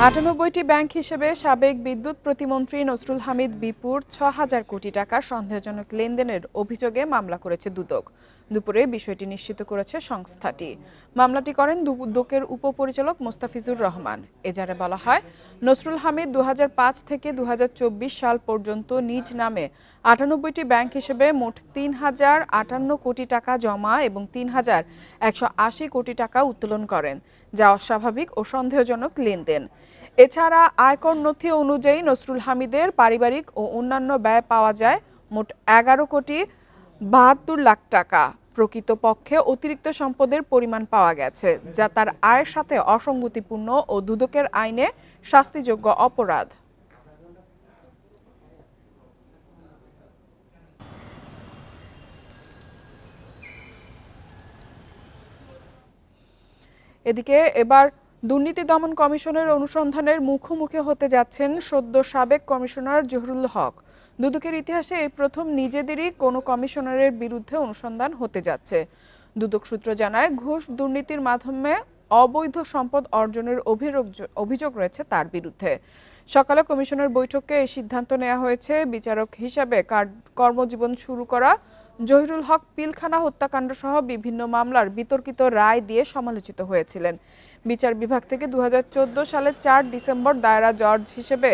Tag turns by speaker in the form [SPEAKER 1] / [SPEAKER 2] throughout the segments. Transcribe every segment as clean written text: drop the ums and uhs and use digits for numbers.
[SPEAKER 1] ৯৮টি ব্যাংক হিসেবে সাবেক বিদ্যুৎ প্রতিমন্ত্রী নসরুল হামিদ বিপুর ৬,০০০ কোটি টাকা সন্দেহজনক লেনদেনের অভিযোগে মামলা করেছে দুদক। দুপুরে বিষয়টি নিশ্চিত করেছে সংস্থাটি। মামলাটি করেন দুদকের উপপরিচালক মোস্তাফিজুর রহমান। এজাহারে বলা হয়, নসরুল হামিদ ২০০৫ থেকে ২০২৪ সাল পর্যন্ত নিজ নামে ৯৮টি ব্যাংক হিসেবে মোট ৩,০৫৮ কোটি টাকা জমা এবং ৩,১৮০ কোটি টাকা উত্তোলন করেন, যা অস্বাভাবিক ও সন্দেহজনক লেনদেন। এছাড়া আয়কর নথি অনুযায়ী নসরুল হামিদের পারিবারিক ও অন্যান্য ব্যয় পাওয়া যায় মোট ১১ কোটি ৭২ লাখ টাকা। প্রকৃতপক্ষে অতিরিক্ত সম্পদের পরিমাণ পাওয়া গেছে, যা তার আয়ের সাথে অসঙ্গতিপূর্ণ ও দুদকের আইনে শাস্তিযোগ্য অপরাধ। এদিকে এবার দুর্নীতি দমন কমিশনের অনুসন্ধানের মুখোমুখি হতে যাচ্ছেন সদ্য সাবেক কমিশনার জহুরুল হক। দুদকের ইতিহাসে এই প্রথম নিজেদেরই কোনো কমিশনারের বিরুদ্ধে অনুসন্ধান হতে যাচ্ছে। দুদক সূত্র জানায়, ঘুষ দুর্নীতির মাধ্যমে অবৈধ সম্পদ অর্জনের অভিযোগ রয়েছে তার বিরুদ্ধে। সকালে কমিশনের বৈঠকে এই সিদ্ধান্ত নেওয়া হয়েছে। বিচারক হিসাবে কর্মজীবন শুরু করা জহিরুল হক পিলখানা হত্যাকাণ্ড সহ বিভিন্ন মামলার বিতর্কিত রায় দিয়ে সমালোচিত হয়েছিলেন। বিচার বিভাগ থেকে ২০১৪ সালের ৪ ডিসেম্বর দায়রা জজ হিসেবে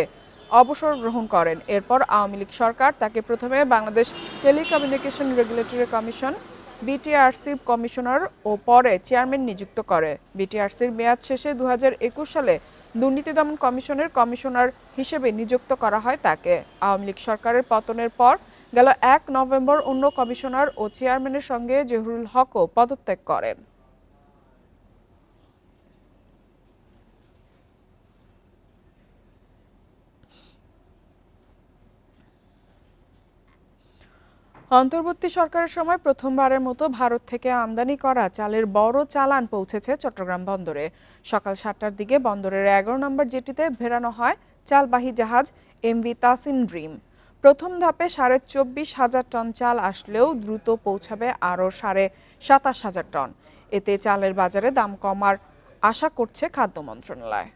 [SPEAKER 1] অবসর গ্রহণ করেন। এরপর আওয়ামী লীগ সরকার তাকে প্রথমে বাংলাদেশ টেলিকমিউনিকেশন রেগুলেটরি কমিশন বিটিআরসির কমিশনার ও পরে চেয়ারম্যান নিযুক্ত করে। বিটিআরসির মেয়াদ শেষে ২০২১ সালে দুর্নীতি দমন কমিশনের কমিশনার হিসেবে নিযুক্ত করা হয় তাকে। আওয়ামী লীগ সরকারের পতনের পর গেল ১ নভেম্বর অন্য কমিশনার ও চেয়ারম্যানের সঙ্গে জহুরুল হকও পদত্যাগ করেন। অন্তর্বর্তী সরকারের সময় প্রথমবারের মতো ভারত থেকে আমদানি করা চালের বড় চালান পৌঁছেছে চট্টগ্রাম বন্দরে। সকাল ৭টার দিকে বন্দরের ১১ নম্বর জেটিতে ভেড়ানো হয় চালবাহী জাহাজ এমভি তাসিন ড্রিম। প্রথম ধাপে ২৪,৫০০ টন চাল আসলেও দ্রুত পৌঁছাবে আরও ২৭,৫০০ টন। এতে চালের বাজারে দাম কমার আশা করছে খাদ্য মন্ত্রণালয়।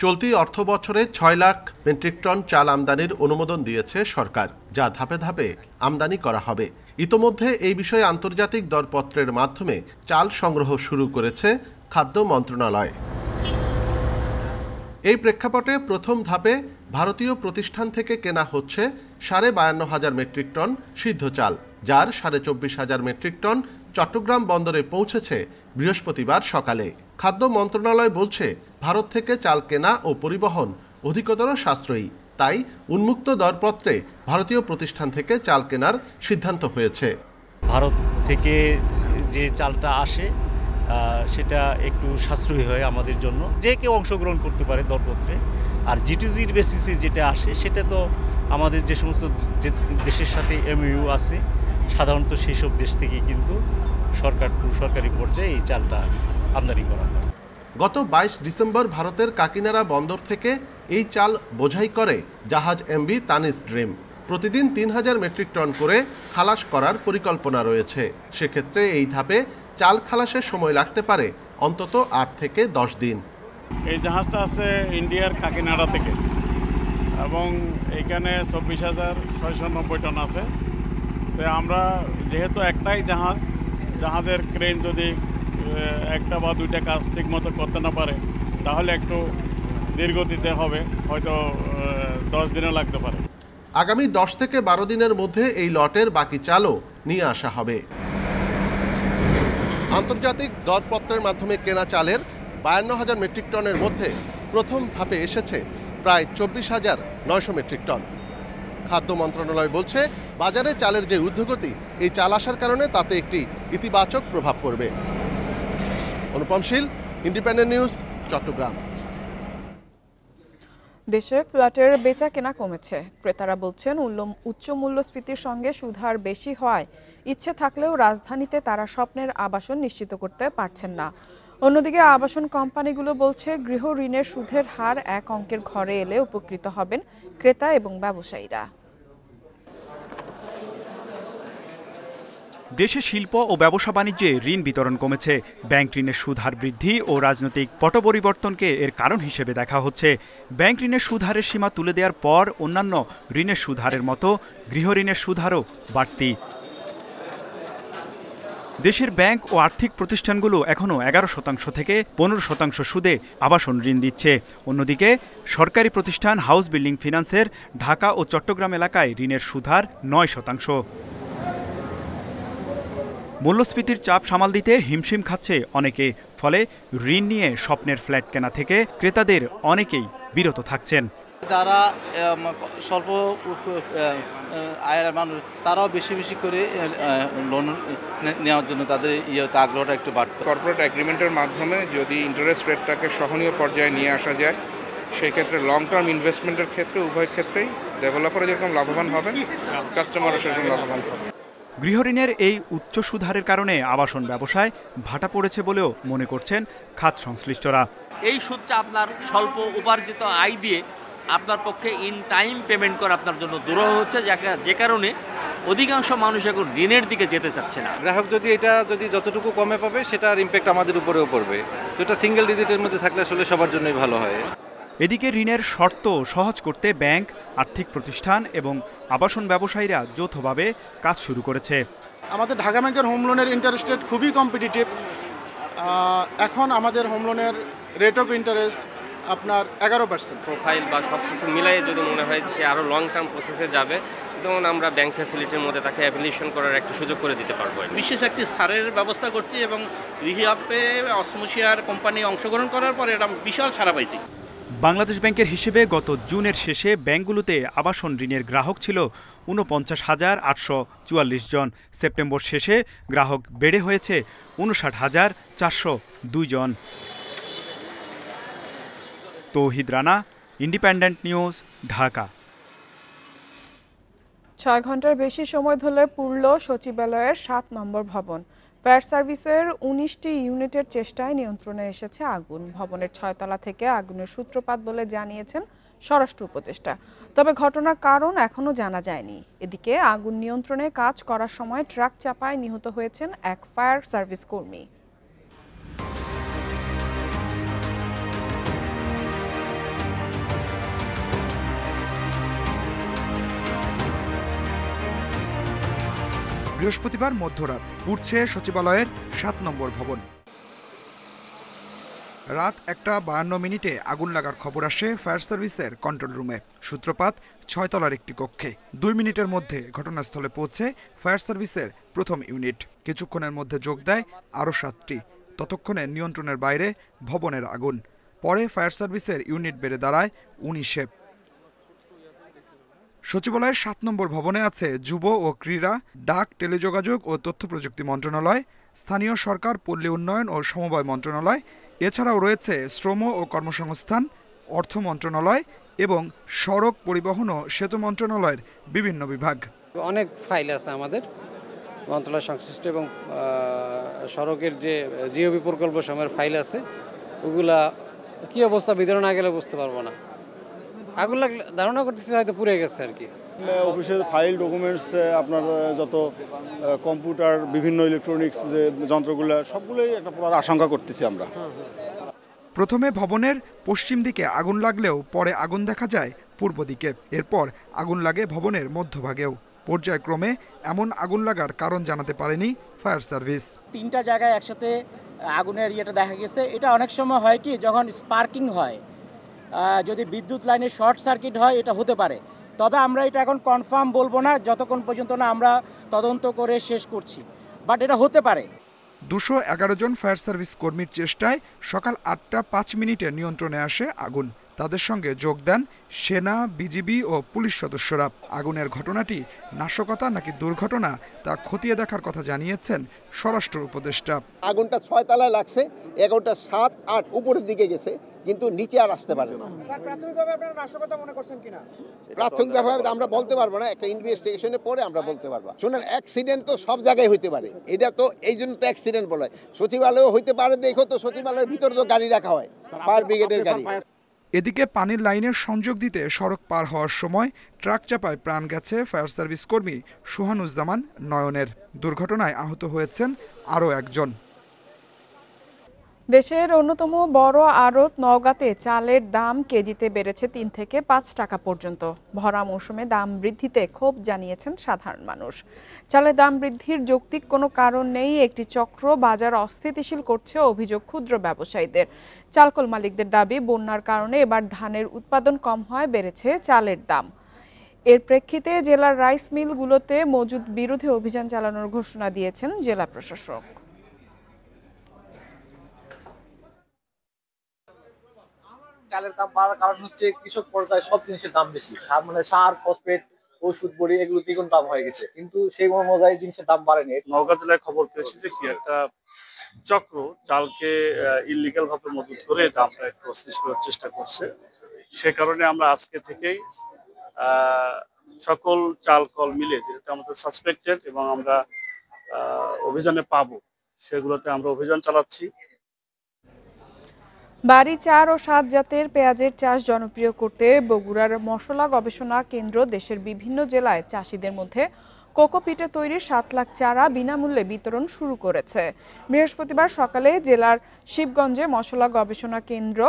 [SPEAKER 2] চলতি অর্থবছরে ৬ লাখ মেট্রিক টন চাল আমদানির অনুমোদন দিয়েছে সরকার, যা ধাপে ধাপে আমদানি করা হবে। ইতোমধ্যে এই বিষয়ে আন্তর্জাতিক দরপত্রের মাধ্যমে চাল সংগ্রহ শুরু করেছে খাদ্য মন্ত্রণালয়। এই প্রেক্ষাপটে প্রথম ধাপে ভারতীয় প্রতিষ্ঠান থেকে কেনা হচ্ছে ৫২,৫০০ মেট্রিক টন সিদ্ধ চাল, যার ২৪,৫০০ মেট্রিক টন চট্টগ্রাম বন্দরে পৌঁছেছে বৃহস্পতিবার সকালে। খাদ্য মন্ত্রণালয় বলছে, ভারত থেকে চাল কেনা ও পরিবহন অধিকতর সাশ্রয়ী, তাই উন্মুক্ত দরপত্রে ভারতীয় প্রতিষ্ঠান থেকে চাল কেনার সিদ্ধান্ত হয়েছে।
[SPEAKER 3] ভারত থেকে যে চালটা আসে সেটা একটু সাশ্রয়ী হয় আমাদের জন্য, যে কেউ অংশগ্রহণ করতে পারে দরপত্রে। আর জিটুজির বেসিসে যেটা আসে সেটা তো আমাদের যে সমস্ত দেশের সাথে এমইউ আছে, সাধারণত সেই সব দেশ থেকে কিন্তু সরকারি পর্যায়ে এই চালটা আমদানি করা হয়।
[SPEAKER 2] গত ২২ ডিসেম্বর ভারতের কাকিনাড়া বন্দর থেকে এই চাল বোঝাই করে জাহাজ এমভি তানিস ড্রিম। প্রতিদিন ৩,০০০ মেট্রিক টন করে খালাস করার পরিকল্পনা রয়েছে। সেক্ষেত্রে এই ধাপে চাল খালাসের সময় লাগতে পারে অন্তত ৮ থেকে ১০ দিন।
[SPEAKER 4] এই জাহাজটা আছে ইন্ডিয়ার কাকিনাড়া থেকে এবং এখানে ২৪,৬৯০ টন আছে। তো আমরা যেহেতু একটাই জাহাজের ক্রেন যদি একটা বা দুইটা কাজ ঠিক মতো করতে না পারে, তাহলে একটু দীর্ঘতিতে হবে, হয়তো ১০ দিনও লাগতে পারে।
[SPEAKER 2] আগামী ১০ থেকে ১২ দিনের মধ্যে এই লটের বাকি চালও নিয়ে আসা হবে। আন্তর্জাতিক দরপত্রের মাধ্যমে কেনা চালের ৫২,০০০ মেট্রিক টনের মধ্যে প্রথম ধাপে এসেছে প্রায় ২৪,৯০০ মেট্রিক টন। খাদ্য মন্ত্রণালয় বলছে, বাজারে চালের যে ঊর্ধ্বগতি, এই চাল আসার কারণে তাতে একটি ইতিবাচক প্রভাব পড়বে। অনুপম শীল, ইন্ডিপেন্ডেন্ট নিউজ, চট্টগ্রাম।
[SPEAKER 1] দেশে ফ্ল্যাটের বেচা কেনা কমেছে। ক্রেতারা বলছেন, উচ্চ মূল্যস্ফীতির সঙ্গে সুদহার বেশি হওয়ায় ইচ্ছে থাকলেও রাজধানীতে তারা স্বপ্নের আবাসন নিশ্চিত করতে পারছেন না। অন্যদিকে আবাসন কোম্পানিগুলো বলছে, গৃহ ঋণের সুদের হার এক অঙ্কের ঘরে এলে উপকৃত হবেন ক্রেতা এবং ব্যবসায়ীরা।
[SPEAKER 5] দেশে শিল্প ও ব্যবসা বাণিজ্যে ঋণ বিতরণ কমেছে। ব্যাংক ঋণের সুদ হার বৃদ্ধি ও রাজনৈতিক পট পরিবর্তনকে এর কারণ হিসেবে দেখা হচ্ছে। ব্যাংক ঋণের সুদ হারের সীমা তুলে দেওয়ার পর অন্যান্য ঋণের সুদ হারের মতো গৃহ ঋণের সুদ হারও বাড়তি। দেশের ব্যাংক ও আর্থিক প্রতিষ্ঠানগুলো এখনও 11% থেকে 15% সুদে আবাসন ঋণ দিচ্ছে। অন্যদিকে সরকারি প্রতিষ্ঠান হাউস বিল্ডিং ফিন্যান্সের ঢাকা ও চট্টগ্রাম এলাকায় ঋণের সুদ হার 9%। মূল্যস্ফীতির চাপ সামাল দিতে হিমশিম খাচ্ছে অনেকে, ফলে ঋণ নিয়ে স্বপ্নের ফ্ল্যাট কেনা থেকে ক্রেতাদের অনেকেই বিরত থাকছেন।
[SPEAKER 6] যারা স্বল্প আয়ের মানুষ তারাও বেশি বেশি করে লোন নেওয়ার জন্য তাদের আগ্রহটা একটু বাড়তো।
[SPEAKER 7] কর্পোরেট এগ্রিমেন্টের মাধ্যমে যদি ইন্টারেস্ট রেটটাকে সহনীয় পর্যায়ে নিয়ে আসা যায়, সেই ক্ষেত্রে লং টার্ম ইনভেস্টমেন্টের ক্ষেত্রে উভয় ক্ষেত্রেই ডেভেলপারও যেরকম লাভবান হবেন, কাস্টমারও সেরকম লাভবান হবে।
[SPEAKER 5] গৃহঋণের এই উচ্চ সুদহারের কারণে আবাসন ব্যবসায় ভাটা পড়েছে বলেও মনে করছেন খাত সংশ্লিষ্টরা।
[SPEAKER 8] এই সুদটা আপনার স্বল্প উপার্জিত আয় দিয়ে আপনার পক্ষে ইন টাইম পেমেন্ট করা আপনার জন্য দুরূহ হচ্ছে, যে কারণে অধিকাংশ মানুষ এখন ঋণের দিকে যেতে চাচ্ছে না।
[SPEAKER 6] গ্রাহক যদি যতটুকু কমে পাবে সেটার ইম্প্যাক্ট আমাদের উপরেও পড়বে। যেটা সিঙ্গেল ডিজিটের মধ্যে থাকলে আসলে সবার জন্যই ভালো হয়।
[SPEAKER 5] এদিকে ঋণের শর্ত সহজ করতে ব্যাংক, আর্থিক প্রতিষ্ঠান এবং আবাসন ব্যবসায়ীরা যৌথভাবে কাজ শুরু করেছে।
[SPEAKER 9] আমাদের ঢাকা ব্যাংকের হোম লোনের ইন্টারেস্ট রেট খুবই কম্পিটিটিভ। এখন আমাদের হোম লোনের রেট অফ ইন্টারেস্ট আপনার 11%।
[SPEAKER 10] প্রোফাইল বা সব কিছু মিলাই যদি মনে হয় সে আরও লং টার্ম প্রসেসে যাবে, তখন আমরা ব্যাংক ফ্যাসিলিটির মধ্যে তাকে অ্যাপ্লিকেশন করার একটা সুযোগ করে দিতে পারবো।
[SPEAKER 8] বিশেষ একটি ছাড়ের ব্যবস্থা করছি এবং রিহাবে অসমোশিয়ার কোম্পানি অংশগ্রহণ করার পরে এটা বিশাল সাড়া পাইছি।
[SPEAKER 5] বাংলাদেশ ব্যাংকের হিসেবে গত জুনের শেষে ব্যাংকগুলোতে আবাসন ঋণের গ্রাহক ছিল 49,844 জন। সেপ্টেম্বর শেষে গ্রাহক বেড়ে হয়েছে 59,402 জন। তৌহিদ রানা, ইন্ডিপেন্ডেন্ট নিউজ, ঢাকা।
[SPEAKER 1] 6 ঘন্টার বেশি সময় ধরে পুড়ল সচিবালয়ের 7 নম্বর ভবন। ফায়ার সার্ভিসের 19টি ইউনিটের চেষ্টায় নিয়ন্ত্রণে এসেছে আগুন। ভবনের 6 তলা থেকে আগুনের সূত্রপাত বলে জানিয়েছেন স্বরাষ্ট্র উপদেষ্টা। তবে ঘটনার কারণ এখনো জানা যায়নি। এদিকে আগুন নিয়ন্ত্রণে কাজ করার সময় ট্রাক চাপায় নিহত হয়েছেন এক ফায়ার সার্ভিস কর্মী।
[SPEAKER 11] বৃহস্পতিবার মধ্যরাত পুড়ছে সচিবালয়ের 7 নম্বর ভবন। রাত 1:52 আগুন লাগার খবর আসে ফায়ার সার্ভিসের কন্ট্রোল রুমে। সূত্রপাত 6 তলার একটি কক্ষে। 2 মিনিটের মধ্যে ঘটনাস্থলে পৌঁছে ফায়ার সার্ভিসের প্রথম ইউনিট। কিছুক্ষণের মধ্যে যোগ দেয় আরও 7টি। ততক্ষণে নিয়ন্ত্রণের বাইরে ভবনের আগুন। পরে ফায়ার সার্ভিসের ইউনিট বেড়ে দাঁড়ায় 19-এ। সচিবালয়ের 7 নম্বর ভবনে আছে যুব ও ক্রীড়া, ডাক, টেলিযোগাযোগ ও তথ্য প্রযুক্তি মন্ত্রণালয়, স্থানীয় সরকার, পল্লী উন্নয়ন ও সমবায় মন্ত্রণালয়, এছাড়াও রয়েছে শ্রম ও কর্মসংস্থান, অর্থ মন্ত্রণালয় এবং সড়ক পরিবহন ও সেতু মন্ত্রণালয়ের বিভিন্ন বিভাগ।
[SPEAKER 6] অনেক ফাইল আছে আমাদের মন্ত্রণালয় সংশ্লিষ্ট এবং সড়কের যে জিওবি প্রকল্প সময়ের ফাইল আছে, ওগুলা কি অবস্থা ভিতরে না গেলে বুঝতে পারবো না। আগুন লাগলে ধারণা করতেছে হয়তো পুড়ে গেছে আর কি।
[SPEAKER 9] অফিসের ফাইল, ডকুমেন্টস, আপনার যত কম্পিউটার, বিভিন্ন ইলেকট্রনিক্স যে যন্ত্রগুলো সবগুলোই একটা পুরো আশঙ্কা করতেছি আমরা।
[SPEAKER 11] প্রথমে ভবনের পশ্চিম দিকে আগুন লাগলেও পরে আগুন দেখা যায় পূর্ব দিকে। এরপর আগুন লাগে ভবনের মধ্যভাগেও। পর্যায়ক্রমে এমন আগুন লাগার কারণ জানাতে পারেনি ফায়ার সার্ভিস।
[SPEAKER 12] 3টা জায়গায় একসাথে আগুনের ইয়েটা দেখা গেছে। এটা অনেক সময় হয় কি, যখন স্পার্কিং হয়, যদি বিদ্যুৎ লাইনে শর্ট সার্কিট হয়, এটা হতে পারে। তবে আমরা এটা এখন কনফার্ম বলবো না যতক্ষণ পর্যন্ত না আমরা তদন্ত করে শেষ করছি, বাট এটা হতে পারে।
[SPEAKER 11] 211 জন ফায়ার সার্ভিস কর্মীর চেষ্টায় সকাল 8:05 নিয়ন্ত্রণে আসে আগুন। তাদের সঙ্গে যোগ দেন সেনা, বিজিবি ও পুলিশ সদস্যরা। আগুনের ঘটনাটি নাশকতা নাকি দুর্ঘটনা তা খতিয়ে দেখার কথা জানিয়েছেন স্বরাষ্ট্র উপদেষ্টা।
[SPEAKER 13] আগুনটা 6 তলায় লাগছে, 11টা 7, 8 উপরের দিকে গেছে, কিন্তু নিচে আর আসতে পারে না।
[SPEAKER 12] প্রাথমিকভাবে আপনারা নাশকতা মনে করছেন কিনা?
[SPEAKER 13] প্রাথমিকভাবে আমরা বলতে পারবো না, একটা ইনভেস্টিগেশনের পরে আমরা বলতে পারবো। শুনেন, অ্যাক্সিডেন্ট তো সব জায়গায় হইতে পারে, এটা তো এই জন্য তো অ্যাক্সিডেন্ট বলা হয়। সচিবালয়ও হইতে পারে, দেখো তো সচিবালয়ের ভিতরে তো গাড়ি রাখা হয়, ফায়ার ব্রিগেডের গাড়ি।
[SPEAKER 11] এদিকে পানির লাইনের সংযোগ দিতে সড়ক পার হওয়ার সময় ট্রাক চাপায় প্রাণ গেছে ফায়ার সার্ভিস কর্মী সোহানুজ্জামান নয়নের। দুর্ঘটনায় আহত হয়েছেন আরও একজন।
[SPEAKER 1] দেশের অন্যতম বড় আড়ত নওগাঁতে চালের দাম কেজিতে বেড়েছে ৩ থেকে ৫ টাকা পর্যন্ত। ভরা মৌসুমে দাম বৃদ্ধিতে ক্ষোভ জানিয়েছেন সাধারণ মানুষ। চালের দাম বৃদ্ধির যৌক্তিক কোনো কারণ নেই, একটি চক্র বাজার অস্থিতিশীল করছে অভিযোগ ক্ষুদ্র ব্যবসায়ীদের। চালকল মালিকদের দাবি, বন্যার কারণে এবার ধানের উৎপাদন কম হয়, বেড়েছে চালের দাম। এর প্রেক্ষিতে জেলার রাইস মিলগুলোতে মজুদ বিরোধী অভিযান চালানোর ঘোষণা দিয়েছেন জেলা প্রশাসক।
[SPEAKER 14] চালের দাম বাড়ার কারণ হচ্ছে কৃষক পর্যায়ে সব জিনিসের দাম বেশি, মানে সার, ফসফেট, ওষুধ, বড়ি এগুলো দ্বিগুণ দাম হয়ে গেছে, কিন্তু সেই অনুযায়ী জিনিসের দাম বাড়েনি।
[SPEAKER 4] নওগাঁ জেলায় খবর পেয়েছি যে কি একটা চক্র চালকে ইলিগাল ভাবে মজুত করে দামটা একটু অস্থিতিশীল করার চেষ্টা করছে। সে কারণে আমরা আজকে থেকেই সকল চাল কল মিলে যেটা আমাদের সাসপেক্টেড এবং আমরা অভিযানে পাবো, সেগুলোতে আমরা অভিযান চালাচ্ছি।
[SPEAKER 1] বাড়ি ৪ ও ৭ জাতের পেঁয়াজের চাষ জনপ্রিয় করতে বগুড়ার মশলা গবেষণা কেন্দ্র দেশের বিভিন্ন জেলায় চাষিদের মধ্যে কোকোপিটে তৈরির ৭ লাখ চারা বিনামূল্যে বিতরণ শুরু করেছে। বৃহস্পতিবার সকালে জেলার শিবগঞ্জে মশলা গবেষণা কেন্দ্র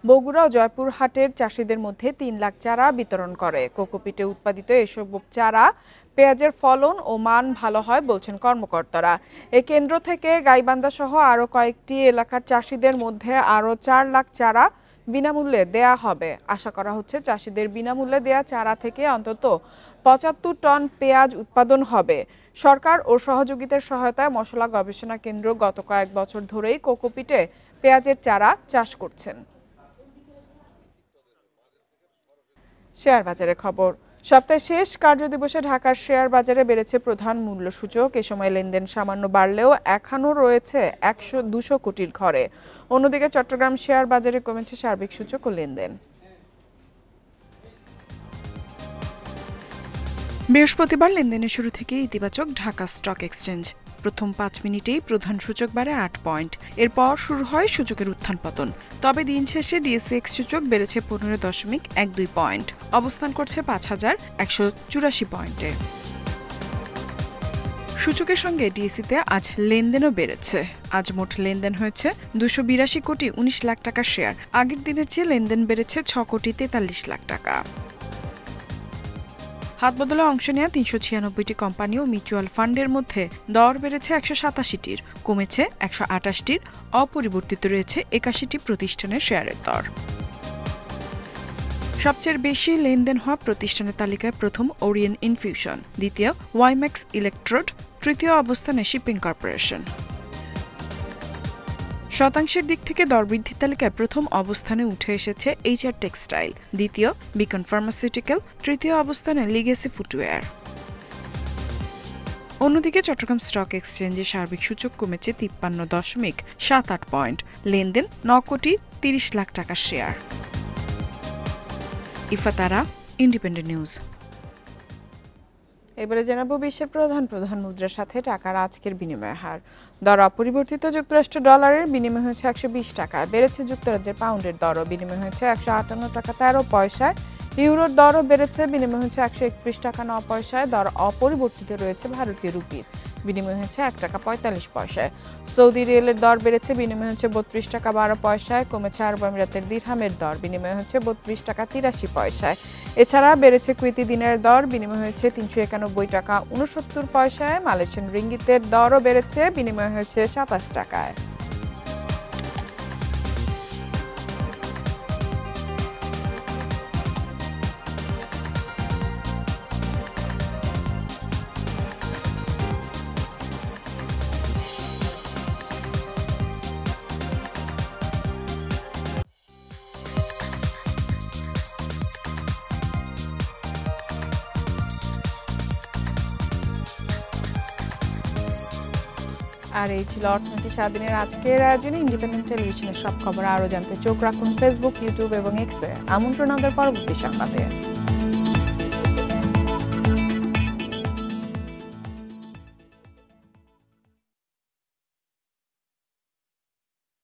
[SPEAKER 1] বগুড়া ও জয়পুরহাটের চাষিদের মধ্যে ৩ লাখ চারা বিতরণ করে। কোকোপিটে উৎপাদিত এসব চারা পেঁয়াজের ফলন ও মান ভালো হয় বলছেন কর্মকর্তারা। এই কেন্দ্র থেকে গাইবান্ধা সহ আরও কয়েকটি এলাকার চাষিদের মধ্যে আরও ৪ লাখ চারা বিনামূল্যে দেয়া হবে। আশা করা হচ্ছে চাষিদের বিনামূল্যে দেয়া চারা থেকে অন্তত ৭৫ টন পেঁয়াজ উৎপাদন হবে। সরকার ও সহযোগিতার সহায়তায় মশলা গবেষণা কেন্দ্র গত কয়েক বছর ধরেই কোকোপিটে পেঁয়াজের চারা চাষ করছেন। শেয়ার বাজারের খবর। সপ্তাহের শেষ কার্যদিবসে ঢাকার শেয়ার বাজারে বেড়েছে প্রধান মূল্য সূচক। এ সময় লেনদেন সামান্য বাড়লেও এখনও রয়েছে 200 কোটির ঘরে। অন্যদিকে চট্টগ্রাম শেয়ার বাজারে কমেছে সার্বিক সূচক ও লেনদেন। বৃহস্পতিবার লেনদেনের শুরু থেকে ইতিবাচক ঢাকা স্টক এক্সচেঞ্জ। প্রথম 5 মিনিটেই প্রধান সূচক বাড়ে 8 পয়েন্ট। এরপর শুরু হয় সূচকের উত্থান পতন। তবে দিন শেষে ডিএসইএক্স সূচক বেড়েছে 15.12 পয়েন্ট, অবস্থান করছে 5184 পয়েন্টে। সূচকের সঙ্গে ডিএসইতে আজ লেনদেনও বেড়েছে। আজ মোট লেনদেন হয়েছে 282 কোটি 19 লাখ টাকার শেয়ার। আগের দিনের চেয়ে লেনদেন বেড়েছে 6 কোটি 43 লাখ টাকা। হাত বদলে অংশ নেওয়া 396টি কোম্পানি ও মিউচুয়াল ফান্ডের মধ্যে দর বেড়েছে 187টির, কমেছে 128টির, অপরিবর্তিত রয়েছে 81টি প্রতিষ্ঠানের শেয়ারের দর। সবচেয়ে বেশি লেনদেন হওয়া প্রতিষ্ঠানের তালিকায় প্রথম ওরিয়েন্ট ইনফিউশন, দ্বিতীয় ওয়াইম্যাক্স ইলেকট্রোড, তৃতীয় অবস্থানে শিপিং কর্পোরেশন। শতাংশের দিক থেকে দরবৃদ্ধির তালিকায় প্রথম অবস্থানে উঠে এসেছে HR টেক্সটাইল, দ্বিতীয় বিকন ফার্মাসিউটিক্যাল, তৃতীয় অবস্থানে লিগেসি ফুটওয়্যার। অন্যদিকে চট্টগ্রাম স্টক এক্সচেঞ্জে সার্বিক সূচক কমেছে 53.78 পয়েন্ট, লেনদেন 9 কোটি 30 লাখ টাকার শেয়ার। ইফাতারা, independent news. এবারে জানাবো বিশ্বের প্রধান মুদ্রার সাথে টাকার আজকের বিনিময় হার। দর অপরিবর্তিত। যুক্তরাষ্ট্র ডলারের বিনিময় হয়েছে 120 টাকা, বেড়েছে যুক্তরাজ্যের পাউন্ডের দরও, বিনিময় হয়েছে 158 টাকা 13 পয়সায়। ইউরোর দরও বেড়েছে, বিনিময় হয়েছে 131 টাকা 9 পয়সায়। দর অপরিবর্তিত রয়েছে ভারতীয় রুপির, বিনিময় হয়েছে 1 টাকা 45 পয়সায়। সৌদি রিয়ালের দর বেড়েছে, বিনিময় হচ্ছে 32 টাকা 12 পয়সায়। কমেছে আরব আমিরাতের দিরহামের দর, বিনিময় হচ্ছে 32 টাকা 83 পয়সায়। এছাড়া বেড়েছে কুয়েতি দিনারের দর, বিনিময় হয়েছে 391 টাকা 69 পয়সায়। মালয়েশিয়ান রিঙ্গিতের দরও বেড়েছে, বিনিময় হয়েছে 27 টাকায়। আর এই ছিল অর্থনীতি সারাদিনের আজকের আয়োজনে। ইন্ডিপেন্ডেন্ট টেলিভিশনের সব খবর আরও জানতে চোখ রাখুন ফেসবুক, ইউটিউব এবং এক্সে। আমন্ত্রণ আমাদের পরবর্তী সংবাদে।